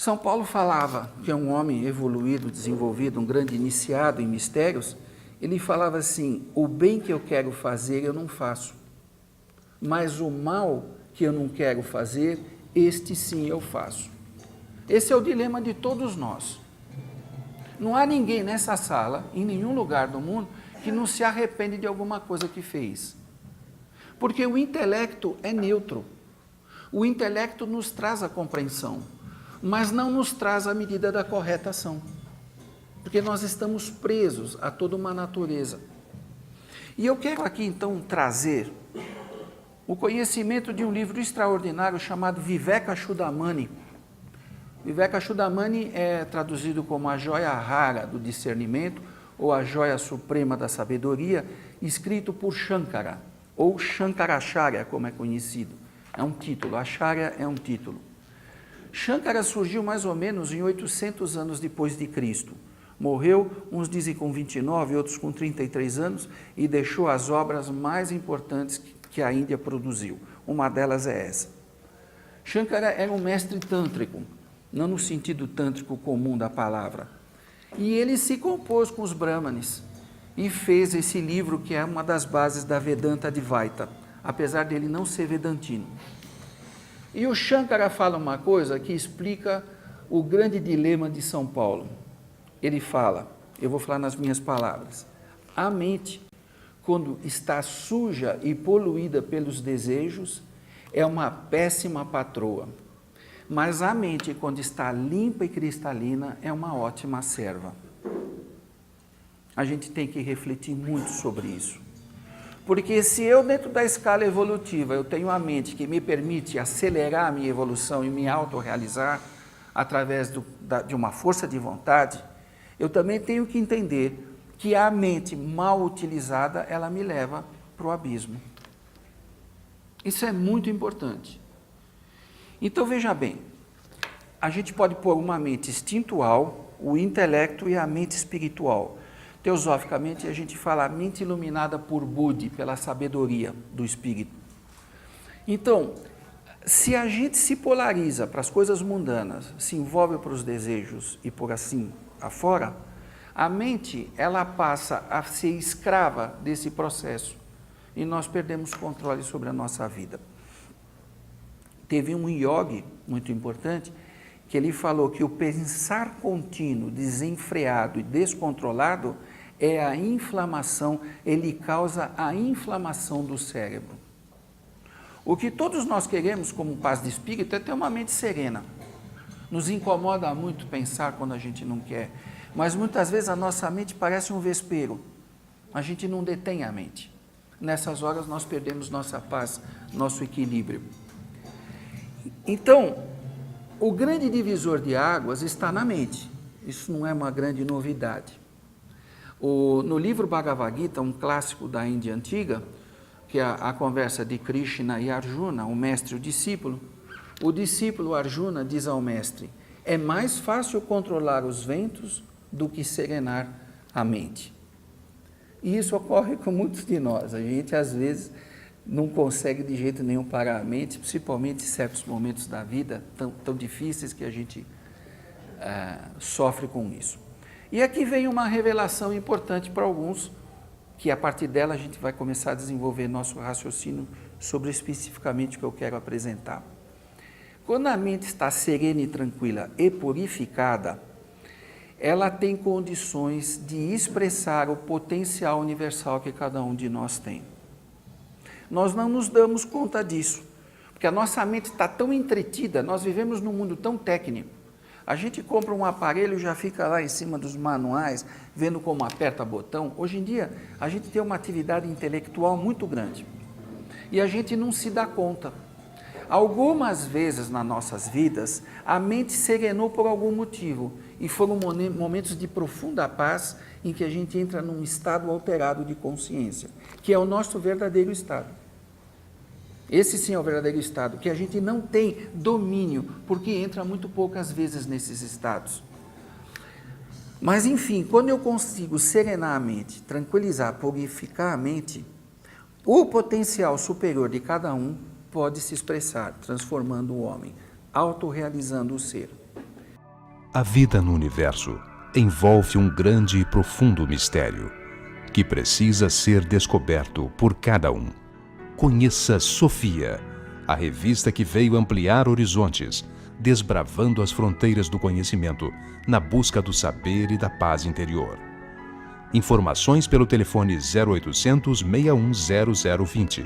São Paulo falava que é um homem evoluído, desenvolvido, um grande iniciado em mistérios. Ele falava assim: o bem que eu quero fazer eu não faço, mas o mal que eu não quero fazer, este sim eu faço. Esse é o dilema de todos nós. Não há ninguém nessa sala, em nenhum lugar do mundo, que não se arrepende de alguma coisa que fez. Porque o intelecto é neutro. O intelecto nos traz a compreensão, mas não nos traz a medida da correta ação. Porque nós estamos presos a toda uma natureza. E eu quero aqui então trazer o conhecimento de um livro extraordinário chamado Vivekachudamani. Vivekachudamani é traduzido como a joia rara do discernimento ou a joia suprema da sabedoria, escrito por Shankara, ou Shankaracharya, como é conhecido. É um título, Acharya é um título. Shankara surgiu mais ou menos em 800 anos depois de Cristo. Morreu, uns dizem com 29, outros com 33 anos, e deixou as obras mais importantes que a Índia produziu. Uma delas é essa. Shankara era um mestre tântrico, não no sentido tântrico comum da palavra. E ele se compôs com os brahmanes e fez esse livro que é uma das bases da Vedanta Advaita, apesar dele não ser vedantino. E o Shankara fala uma coisa que explica o grande dilema de São Paulo. Ele fala, eu vou falar nas minhas palavras: a mente, quando está suja e poluída pelos desejos, é uma péssima patroa. Mas a mente, quando está limpa e cristalina, é uma ótima serva. A gente tem que refletir muito sobre isso. Porque se eu, dentro da escala evolutiva, eu tenho a mente que me permite acelerar a minha evolução e me autorrealizar através de uma força de vontade, eu também tenho que entender que a mente mal utilizada, ela me leva para o abismo. Isso é muito importante. Então, veja bem, a gente pode pôr uma mente instintual, o intelecto e a mente espiritual. Teosoficamente, a gente fala a mente iluminada por Budi, pela sabedoria do espírito. Então, se a gente se polariza para as coisas mundanas, se envolve para os desejos e por assim afora, a mente, ela passa a ser escrava desse processo e nós perdemos controle sobre a nossa vida. Teve um yogi muito importante que ele falou que o pensar contínuo, desenfreado e descontrolado é a inflamação, ele causa a inflamação do cérebro. O que todos nós queremos como paz de espírito é ter uma mente serena. Nos incomoda muito pensar quando a gente não quer, mas muitas vezes a nossa mente parece um vespeiro. A gente não detém a mente. Nessas horas nós perdemos nossa paz, nosso equilíbrio. Então, o grande divisor de águas está na mente. Isso não é uma grande novidade. No livro Bhagavad Gita, um clássico da Índia antiga, que é a conversa de Krishna e Arjuna, o mestre e o discípulo Arjuna diz ao mestre: é mais fácil controlar os ventos do que serenar a mente. E isso ocorre com muitos de nós. A gente, às vezes, não consegue de jeito nenhum parar a mente, principalmente em certos momentos da vida tão difíceis que a gente sofre com isso. E aqui vem uma revelação importante para alguns, que a partir dela a gente vai começar a desenvolver nosso raciocínio sobre especificamente o que eu quero apresentar. Quando a mente está serena e tranquila e purificada, ela tem condições de expressar o potencial universal que cada um de nós tem. Nós não nos damos conta disso, porque a nossa mente está tão entretida, nós vivemos num mundo tão técnico. A gente compra um aparelho e já fica lá em cima dos manuais, vendo como aperta botão. Hoje em dia, a gente tem uma atividade intelectual muito grande e a gente não se dá conta. Algumas vezes nas nossas vidas, a mente serenou por algum motivo e foram momentos de profunda paz em que a gente entra num estado alterado de consciência, que é o nosso verdadeiro estado. Esse sim é o verdadeiro estado, que a gente não tem domínio, porque entra muito poucas vezes nesses estados. Mas, enfim, quando eu consigo serenar a mente, tranquilizar, purificar a mente, o potencial superior de cada um pode se expressar, transformando o homem, autorrealizando o ser. A vida no universo envolve um grande e profundo mistério que precisa ser descoberto por cada um. Conheça Sofia, a revista que veio ampliar horizontes, desbravando as fronteiras do conhecimento na busca do saber e da paz interior. Informações pelo telefone 0800 61 0020.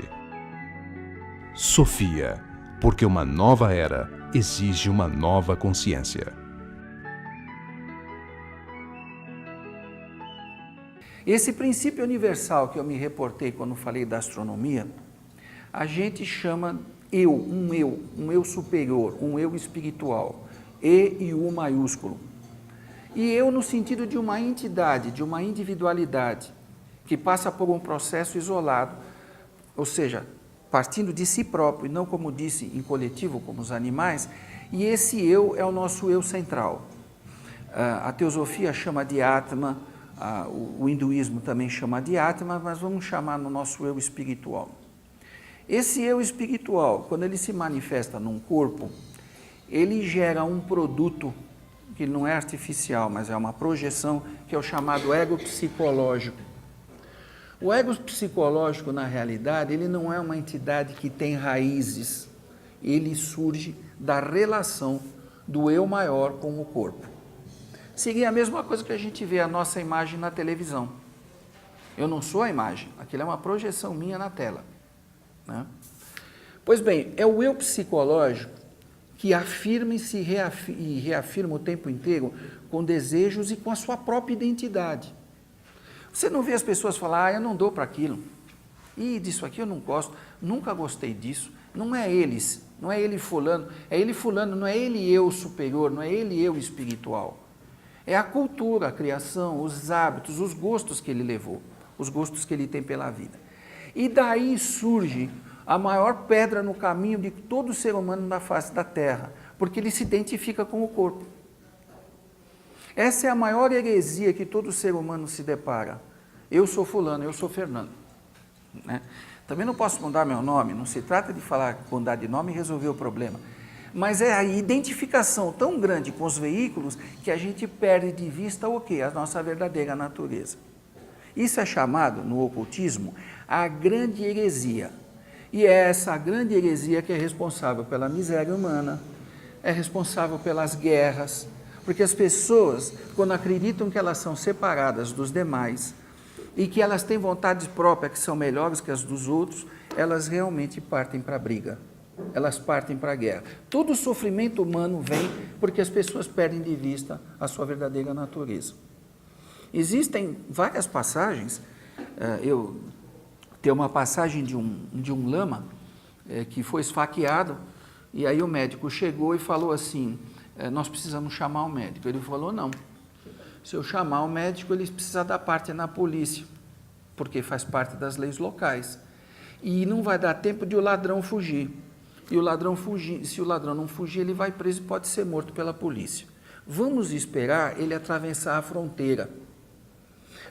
Sofia, porque uma nova era exige uma nova consciência. Esse princípio universal que eu me reportei quando falei da astronomia, a gente chama um eu superior, um eu espiritual, E e U maiúsculo. E eu no sentido de uma entidade, de uma individualidade, que passa por um processo isolado, ou seja, partindo de si próprio, e não como disse, em coletivo, como os animais, e esse eu é o nosso eu central. A teosofia chama de Atma, o hinduísmo também chama de Atma, mas vamos chamar no nosso eu espiritual. Esse eu espiritual, quando ele se manifesta num corpo, ele gera um produto que não é artificial, mas é uma projeção, que é o chamado ego psicológico. O ego psicológico, na realidade, ele não é uma entidade que tem raízes, ele surge da relação do eu maior com o corpo. Seria a mesma coisa que a gente vê a nossa imagem na televisão. Eu não sou a imagem, aquilo é uma projeção minha na tela, né? Pois bem, é o eu psicológico que afirma e reafirma o tempo inteiro com desejos e com a sua própria identidade. Você não vê as pessoas falar, eu não dou para aquilo, e disso aqui eu não gosto, nunca gostei disso, não é eles, não é ele fulano, não é ele eu superior, não é ele eu espiritual. É a cultura, a criação, os hábitos, os gostos que ele levou, os gostos que ele tem pela vida. E daí surge a maior pedra no caminho de todo ser humano na face da Terra, porque ele se identifica com o corpo. Essa é a maior heresia que todo ser humano se depara. Eu sou fulano, eu sou Fernando, né? Também não posso mudar meu nome, não se trata de falar mudar de nome e resolver o problema. Mas é a identificação tão grande com os veículos que a gente perde de vista o quê? A nossa verdadeira natureza. Isso é chamado, no ocultismo, a grande heresia. E é essa grande heresia que é responsável pela miséria humana, é responsável pelas guerras, porque as pessoas, quando acreditam que elas são separadas dos demais e que elas têm vontades próprias que são melhores que as dos outros, elas realmente partem para a briga. Elas partem para a guerra. Todo o sofrimento humano vem porque as pessoas perdem de vista a sua verdadeira natureza. Existem várias passagens, tem uma passagem de um lama que foi esfaqueado, e aí o médico chegou e falou assim, nós precisamos chamar o médico. Ele falou, não, se eu chamar o médico, ele precisa dar parte na polícia, porque faz parte das leis locais, e não vai dar tempo de o ladrão fugir. E o ladrão fugir, se o ladrão não fugir, ele vai preso e pode ser morto pela polícia. Vamos esperar ele atravessar a fronteira.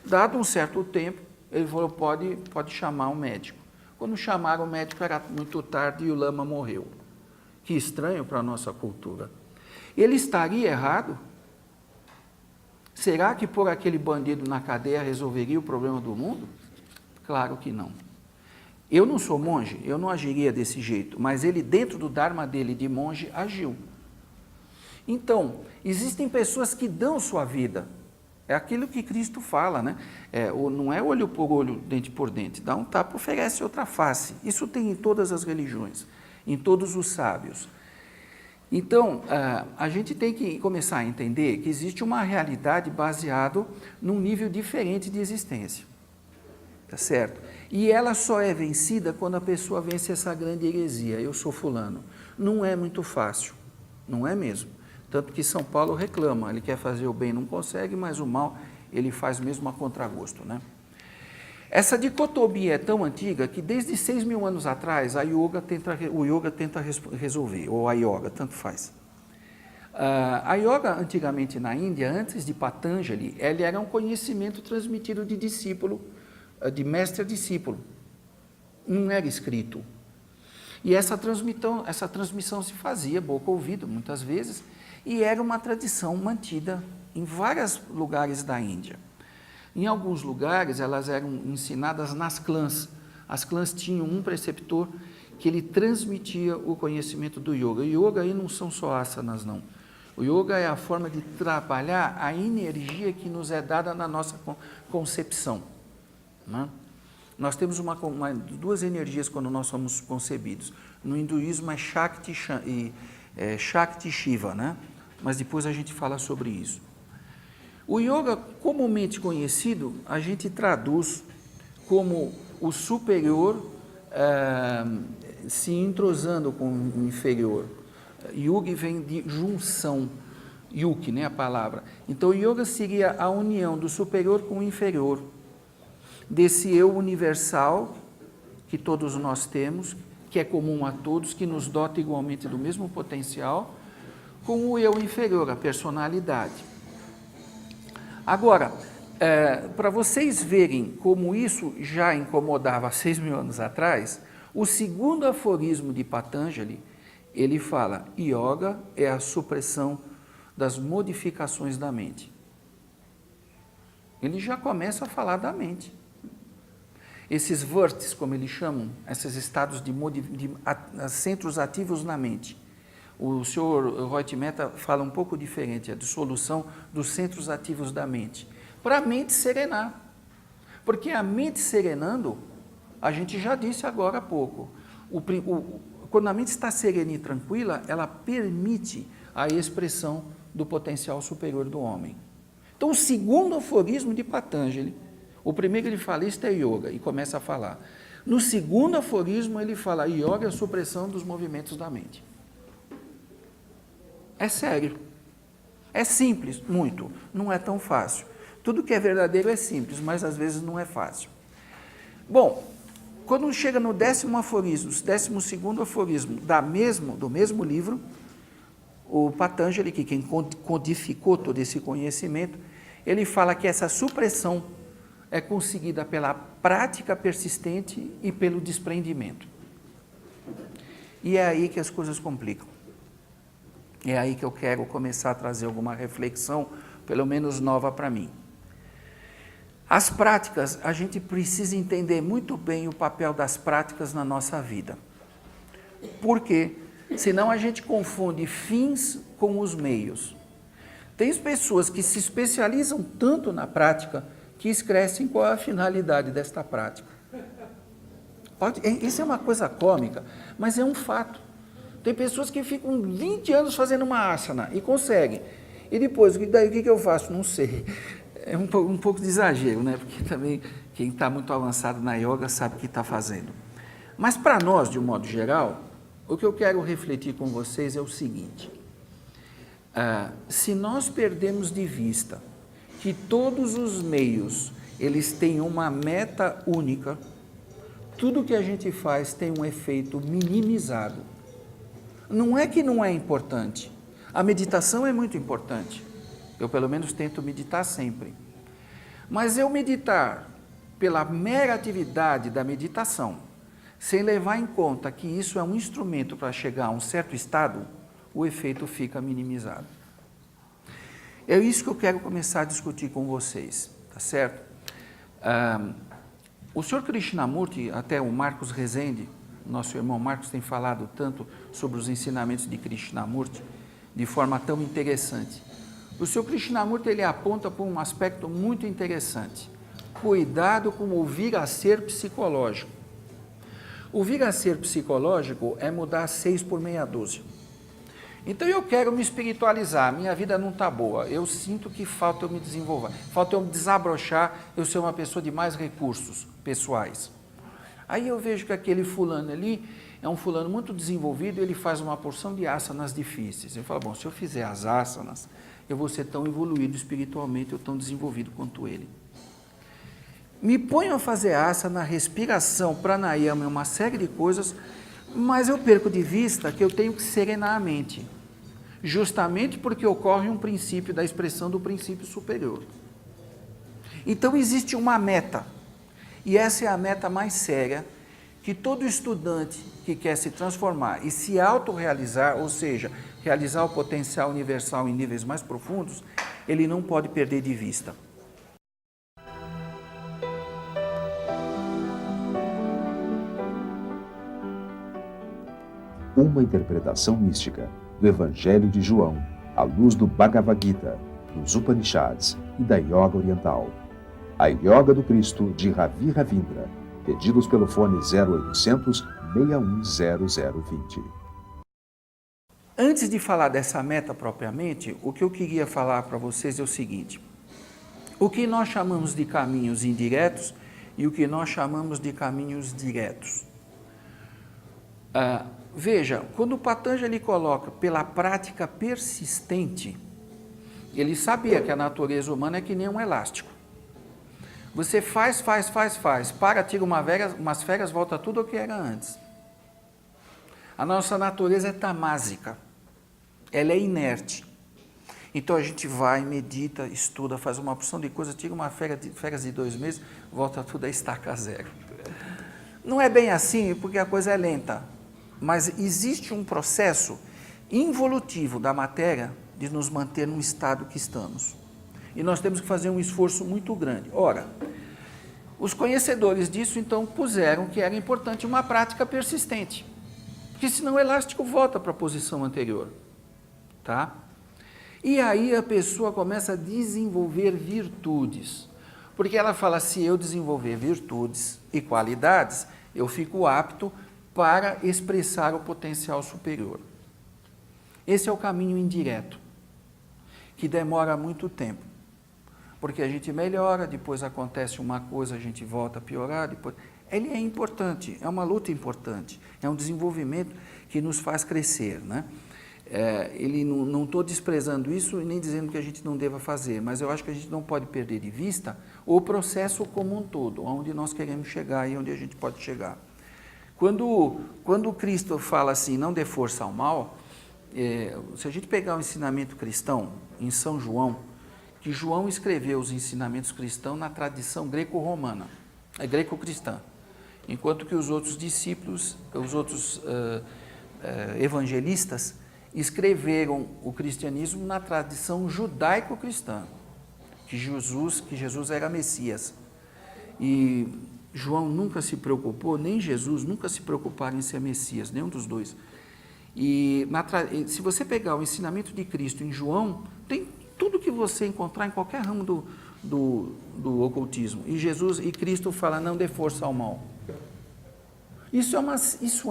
Dado um certo tempo, ele falou, pode chamar o médico. Quando chamaram o médico, era muito tarde e o lama morreu. Que estranho para a nossa cultura. Ele estaria errado? Será que por aquele bandido na cadeia resolveria o problema do mundo? Claro que não. Eu não sou monge, eu não agiria desse jeito, mas ele, dentro do dharma dele de monge, agiu. Então, existem pessoas que dão sua vida. É aquilo que Cristo fala, né? Não é olho por olho, dente por dente. Dá um tapa, oferece outra face. Isso tem em todas as religiões, em todos os sábios. Então, a gente tem que começar a entender que existe uma realidade baseada num nível diferente de existência. Tá certo? E ela só é vencida quando a pessoa vence essa grande heresia, eu sou fulano. Não é muito fácil, não é mesmo. Tanto que São Paulo reclama, ele quer fazer o bem, não consegue, mas o mal ele faz mesmo a contragosto, né? Essa dicotomia é tão antiga que desde 6.000 anos atrás o yoga tenta resolver, ou a yoga, tanto faz. A yoga, antigamente na Índia, antes de Patanjali, ele era um conhecimento transmitido de discípulo, de mestre a discípulo. Não era escrito. E essa transmissão se fazia boca a ouvido, muitas vezes, e era uma tradição mantida em vários lugares da Índia. Em alguns lugares, elas eram ensinadas nas clãs. As clãs tinham um preceptor que ele transmitia o conhecimento do yoga. O yoga aí não são só asanas, não. O yoga é a forma de trabalhar a energia que nos é dada na nossa concepção, né? Nós temos duas energias quando nós somos concebidos. No hinduísmo é Shakti e Shiva, né? Mas depois a gente fala sobre isso. O yoga, comumente conhecido, a gente traduz como o superior se entrosando com o inferior. Yugi vem de junção, yuki, né, a palavra. Então, o yoga seria a união do superior com o inferior, desse eu universal que todos nós temos, que é comum a todos, que nos dota igualmente do mesmo potencial, com o eu inferior, a personalidade. Agora, para vocês verem como isso já incomodava 6.000 anos atrás, o segundo aforismo de Patanjali, ele fala: yoga é a supressão das modificações da mente. Ele já começa a falar da mente. Esses vértices, como eles chamam, esses estados de centros ativos na mente. O senhor Roy Mehta fala um pouco diferente, a dissolução dos centros ativos da mente, para a mente serenar. Porque a mente serenando, a gente já disse agora há pouco, quando a mente está serena e tranquila, ela permite a expressão do potencial superior do homem. Então, o segundo aforismo de Patanjali, o primeiro ele fala, isto é yoga, e começa a falar. No segundo aforismo ele fala, yoga é a supressão dos movimentos da mente. É sério. É simples, muito. Não é tão fácil. Tudo que é verdadeiro é simples, mas às vezes não é fácil. Bom, quando chega no 10º aforismo, 12º aforismo do mesmo livro, o Patanjali, que quem codificou todo esse conhecimento, ele fala que essa supressão é conseguida pela prática persistente e pelo desprendimento. E é aí que as coisas complicam. É aí que eu quero começar a trazer alguma reflexão, pelo menos nova para mim. As práticas, a gente precisa entender muito bem o papel das práticas na nossa vida. Por quê? Senão a gente confunde fins com os meios. Tem pessoas que se especializam tanto na prática que esquecem qual é a finalidade desta prática. Isso é uma coisa cômica, mas é um fato. Tem pessoas que ficam 20 anos fazendo uma asana e conseguem. E depois, daí o que eu faço? Não sei. É um pouco de exagero, né? Porque também quem está muito avançado na yoga sabe o que está fazendo. Mas para nós, de um modo geral, o que eu quero refletir com vocês é o seguinte. Se nós perdemos de vista que todos os meios, eles têm uma meta única, tudo que a gente faz tem um efeito minimizado. Não é que não é importante. A meditação é muito importante. Eu, pelo menos, tento meditar sempre. Mas eu meditar pela mera atividade da meditação, sem levar em conta que isso é um instrumento para chegar a um certo estado, o efeito fica minimizado. É isso que eu quero começar a discutir com vocês, tá certo? O Sr. Krishnamurti, até o Marcos Rezende, nosso irmão Marcos tem falado tanto sobre os ensinamentos de Krishnamurti, de forma tão interessante. O Sr. Krishnamurti, ele aponta para um aspecto muito interessante. Cuidado com o vir a ser psicológico. O vir a ser psicológico é mudar 6 por meia dúzia. Então eu quero me espiritualizar, minha vida não está boa, eu sinto que falta eu me desenvolver, falta eu me desabrochar, eu ser uma pessoa de mais recursos pessoais. Aí eu vejo que aquele fulano ali é um fulano muito desenvolvido, ele faz uma porção de asanas difíceis. Eu falo, bom, se eu fizer as asanas, eu vou ser tão evoluído espiritualmente, ou tão desenvolvido quanto ele. Me ponho a fazer asana, respiração, pranayama, uma série de coisas, mas eu perco de vista que eu tenho que serenar a mente, justamente porque ocorre um princípio da expressão do princípio superior. Então existe uma meta, e essa é a meta mais séria, que todo estudante que quer se transformar e se autorrealizar, ou seja, realizar o potencial universal em níveis mais profundos, ele não pode perder de vista. Uma interpretação mística do Evangelho de João, à luz do Bhagavad Gita, dos Upanishads e da Yoga Oriental. A Yoga do Cristo, de Ravi Ravindra. Pedidos pelo fone 0800 610020. Antes de falar dessa meta propriamente, o que eu queria falar para vocês é o seguinte: o que nós chamamos de caminhos indiretos e o que nós chamamos de caminhos diretos. Veja, quando o Patanjali coloca pela prática persistente, ele sabia que a natureza humana é que nem um elástico. Você faz, para, tira umas férias, volta tudo o que era antes. A nossa natureza é tamásica, ela é inerte. Então a gente vai, medita, estuda, faz uma opção de coisas, tira uma férias de 2 meses, volta tudo a estaca zero. Não é bem assim, porque a coisa é lenta, mas existe um processo involutivo da matéria de nos manter no estado que estamos. E nós temos que fazer um esforço muito grande. Ora, os conhecedores disso, então, puseram que era importante uma prática persistente, porque senão o elástico volta para a posição anterior, tá? E aí a pessoa começa a desenvolver virtudes, porque ela fala, se eu desenvolver virtudes e qualidades, eu fico apto para expressar o potencial superior. Esse é o caminho indireto, que demora muito tempo, porque a gente melhora, depois acontece uma coisa, a gente volta a piorar, depois... Ele é importante, é uma luta importante, é um desenvolvimento que nos faz crescer, né? Não estou desprezando isso e nem dizendo que a gente não deva fazer, mas eu acho que a gente não pode perder de vista o processo como um todo, onde nós queremos chegar e onde a gente pode chegar. Quando Cristo fala assim, não dê força ao mal, se a gente pegar o ensinamento cristão em São João, que João escreveu os ensinamentos cristãos na tradição greco-romana, greco-cristã, enquanto que os outros discípulos, os outros evangelistas, escreveram o cristianismo na tradição judaico-cristã, que Jesus era Messias. E João nunca se preocupou, nem Jesus nunca se preocuparam em ser Messias, nenhum dos dois. E se você pegar o ensinamento de Cristo em João, tem tudo que você encontrar em qualquer ramo do ocultismo. E Cristo fala, não dê força ao mal. Isso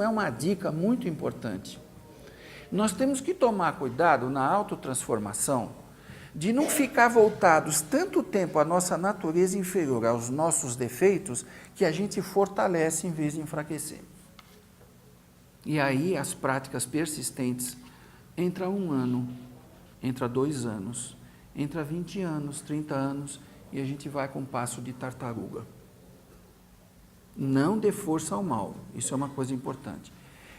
é uma dica muito importante. Nós temos que tomar cuidado na autotransformação, de não ficar voltados tanto tempo à nossa natureza inferior, aos nossos defeitos, que a gente fortalece em vez de enfraquecer. E aí as práticas persistentes, entra 1 ano, entra 2 anos, entra 20 anos, 30 anos, e a gente vai com um passo de tartaruga. Não dê força ao mal, isso é uma coisa importante.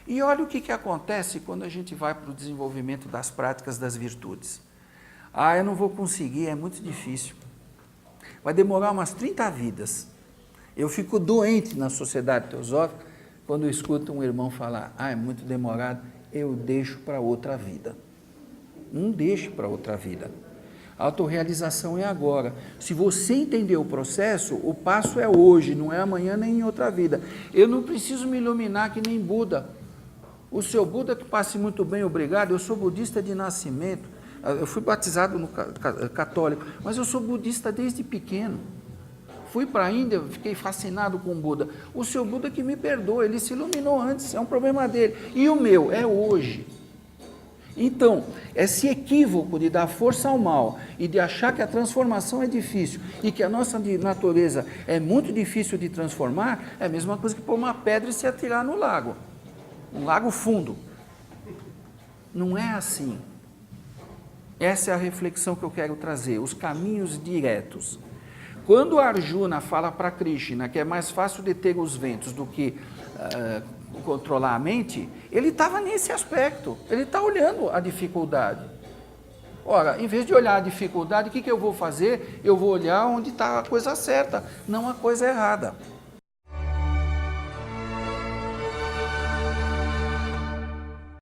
E olha o que acontece quando a gente vai para o desenvolvimento das práticas das virtudes. Eu não vou conseguir, é muito difícil. Vai demorar umas 30 vidas. Eu fico doente na sociedade teosófica quando eu escuto um irmão falar, é muito demorado, eu deixo para outra vida. Não deixe para outra vida. A autorrealização é agora. Se você entender o processo, o passo é hoje, não é amanhã nem em outra vida. Eu não preciso me iluminar que nem Buda. O seu Buda que passe muito bem, obrigado. Eu sou budista de nascimento. Eu fui batizado no católico, mas eu sou budista desde pequeno. Fui para a Índia, fiquei fascinado com o Buda. O seu Buda que me perdoa, ele se iluminou antes, é um problema dele. E o meu é hoje. Então, esse equívoco de dar força ao mal e de achar que a transformação é difícil e que a nossa natureza é muito difícil de transformar, é a mesma coisa que pôr uma pedra e se atirar no lago. Um lago fundo. Não é assim. Essa é a reflexão que eu quero trazer, os caminhos diretos. Quando Arjuna fala para Krishna que é mais fácil deter os ventos do que controlar a mente, ele estava nesse aspecto, ele está olhando a dificuldade. Ora, em vez de olhar a dificuldade, o que eu vou fazer? Eu vou olhar onde está a coisa certa, não a coisa errada.